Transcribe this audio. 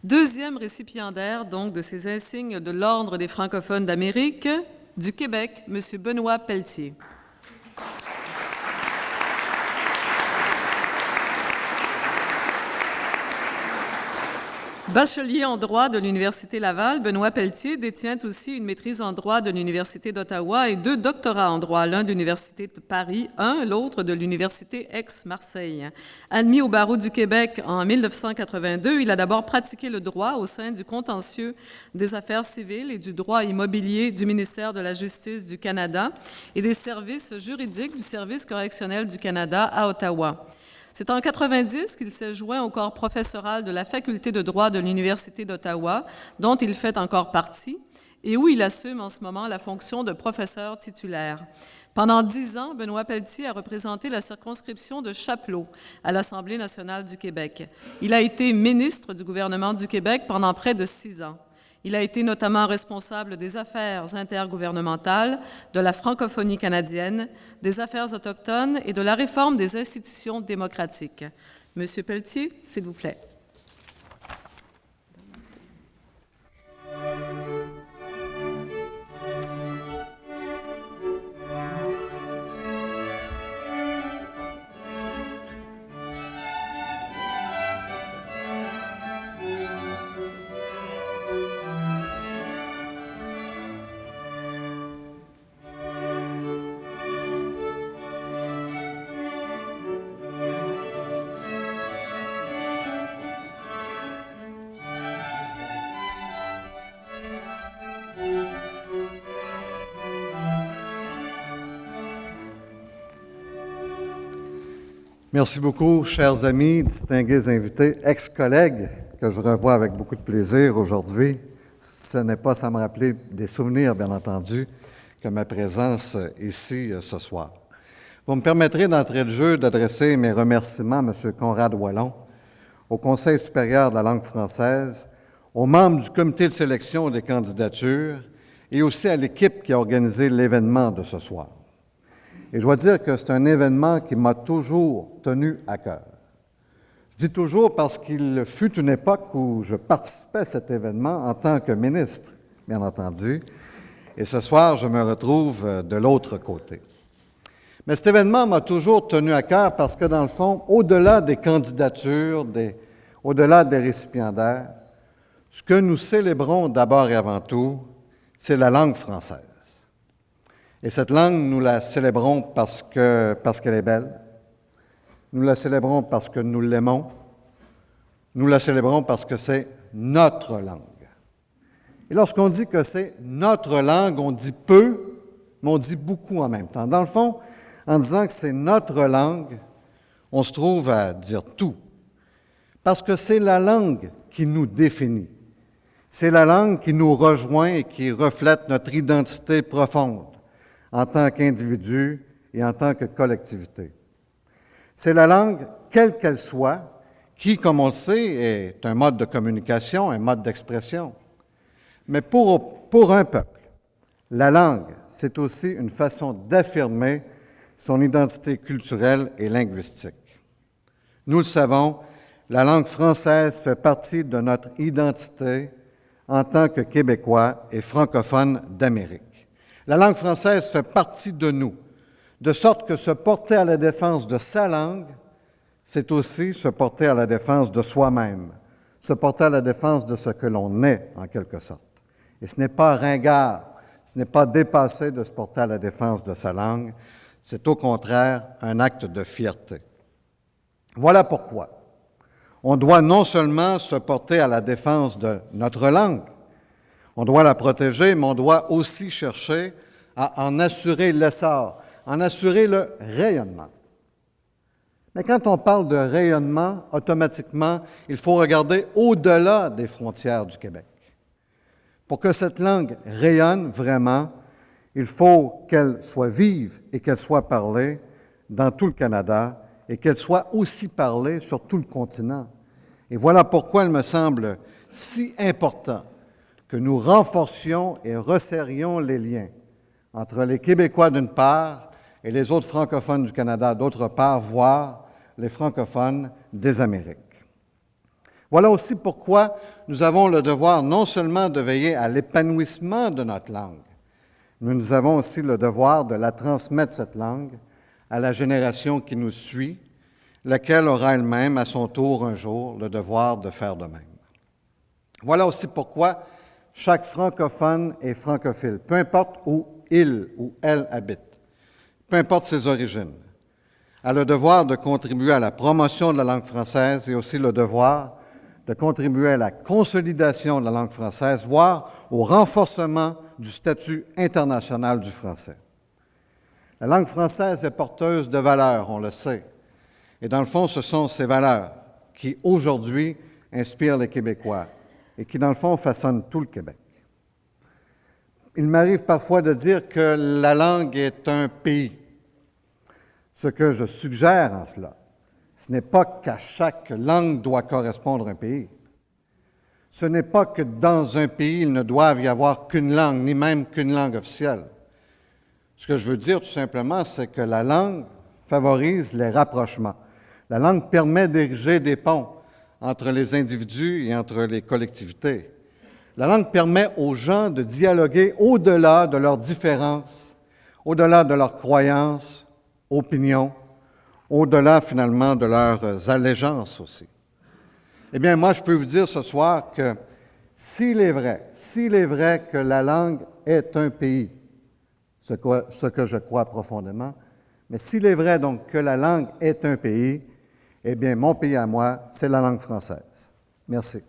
Deuxième récipiendaire donc de ces insignes de l'Ordre des francophones d'Amérique, du Québec, M. Benoît Pelletier. Bachelier en droit de l'Université Laval, Benoît Pelletier détient aussi une maîtrise en droit de l'Université d'Ottawa et 2 doctorats en droit, l'un de l'Université de Paris, l'autre de l'Université Aix-Marseille. Admis au barreau du Québec en 1982, il a d'abord pratiqué le droit au sein du contentieux des affaires civiles et du droit immobilier du ministère de la Justice du Canada et des services juridiques du Service correctionnel du Canada à Ottawa. C'est en 1990 qu'il s'est joint au corps professoral de la Faculté de droit de l'Université d'Ottawa, dont il fait encore partie, et où il assume en ce moment la fonction de professeur titulaire. Pendant 10 ans, Benoît Pelletier a représenté la circonscription de Chapleau à l'Assemblée nationale du Québec. Il a été ministre du gouvernement du Québec pendant près de 6 ans. Il a été notamment responsable des affaires intergouvernementales, de la francophonie canadienne, des affaires autochtones et de la réforme des institutions démocratiques. Monsieur Pelletier, s'il vous plaît. Merci beaucoup, chers amis, distingués invités, ex-collègues, que je revois avec beaucoup de plaisir aujourd'hui. Ce n'est pas sans me rappeler des souvenirs, bien entendu, que ma présence ici ce soir. Vous me permettrez d'entrée de jeu d'adresser mes remerciements à M. Conrad Wallon, au Conseil supérieur de la langue française, aux membres du comité de sélection des candidatures et aussi à l'équipe qui a organisé l'événement de ce soir. Et je dois dire que c'est un événement qui m'a toujours tenu à cœur. Je dis toujours parce qu'il fut une époque où je participais à cet événement en tant que ministre, bien entendu, et ce soir, je me retrouve de l'autre côté. Mais cet événement m'a toujours tenu à cœur parce que, dans le fond, au-delà des candidatures, au-delà des récipiendaires, ce que nous célébrons d'abord et avant tout, c'est la langue française. Et cette langue, nous la célébrons parce qu'elle est belle. Nous la célébrons parce que nous l'aimons. Nous la célébrons parce que c'est notre langue. Et lorsqu'on dit que c'est notre langue, on dit peu, mais on dit beaucoup en même temps. Dans le fond, en disant que c'est notre langue, on se trouve à dire tout. Parce que c'est la langue qui nous définit. C'est la langue qui nous rejoint et qui reflète notre identité profonde en tant qu'individu et en tant que collectivité. C'est la langue, quelle qu'elle soit, qui, comme on le sait, est un mode de communication, un mode d'expression. Mais pour un peuple, la langue, c'est aussi une façon d'affirmer son identité culturelle et linguistique. Nous le savons, la langue française fait partie de notre identité en tant que Québécois et francophones d'Amérique. La langue française fait partie de nous, de sorte que se porter à la défense de sa langue, c'est aussi se porter à la défense de soi-même, se porter à la défense de ce que l'on est, en quelque sorte. Et ce n'est pas ringard, ce n'est pas dépassé de se porter à la défense de sa langue, c'est au contraire un acte de fierté. Voilà pourquoi on doit non seulement se porter à la défense de notre langue, on doit la protéger, mais on doit aussi chercher à en assurer l'essor, en assurer le rayonnement. Mais quand on parle de rayonnement, automatiquement, il faut regarder au-delà des frontières du Québec. Pour que cette langue rayonne vraiment, il faut qu'elle soit vive et qu'elle soit parlée dans tout le Canada et qu'elle soit aussi parlée sur tout le continent. Et voilà pourquoi il me semble si important que nous renforcions et resserrions les liens entre les Québécois d'une part et les autres francophones du Canada d'autre part, voire les francophones des Amériques. Voilà aussi pourquoi nous avons le devoir non seulement de veiller à l'épanouissement de notre langue, mais nous avons aussi le devoir de la transmettre, cette langue, à la génération qui nous suit, laquelle aura elle-même, à son tour, un jour, le devoir de faire de même. Voilà aussi pourquoi chaque francophone et francophile, peu importe où il ou elle habite, peu importe ses origines, a le devoir de contribuer à la promotion de la langue française et aussi le devoir de contribuer à la consolidation de la langue française, voire au renforcement du statut international du français. La langue française est porteuse de valeurs, on le sait. Et dans le fond, ce sont ces valeurs qui, aujourd'hui, inspirent les Québécois et qui, dans le fond, façonnent tout le Québec. Il m'arrive parfois de dire que la langue est un pays. Ce que je suggère en cela, ce n'est pas qu'à chaque langue doit correspondre un pays. Ce n'est pas que dans un pays, il ne doit y avoir qu'une langue, ni même qu'une langue officielle. Ce que je veux dire, tout simplement, c'est que la langue favorise les rapprochements. La langue permet d'ériger des ponts entre les individus et entre les collectivités. La langue permet aux gens de dialoguer au-delà de leurs différences, au-delà de leurs croyances, opinions, au-delà finalement de leurs allégeances aussi. Eh bien, moi, je peux vous dire ce soir que s'il est vrai que la langue est un pays, ce que je crois profondément, mais s'il est vrai donc que la langue est un pays, eh bien, mon pays à moi, c'est la langue française. Merci.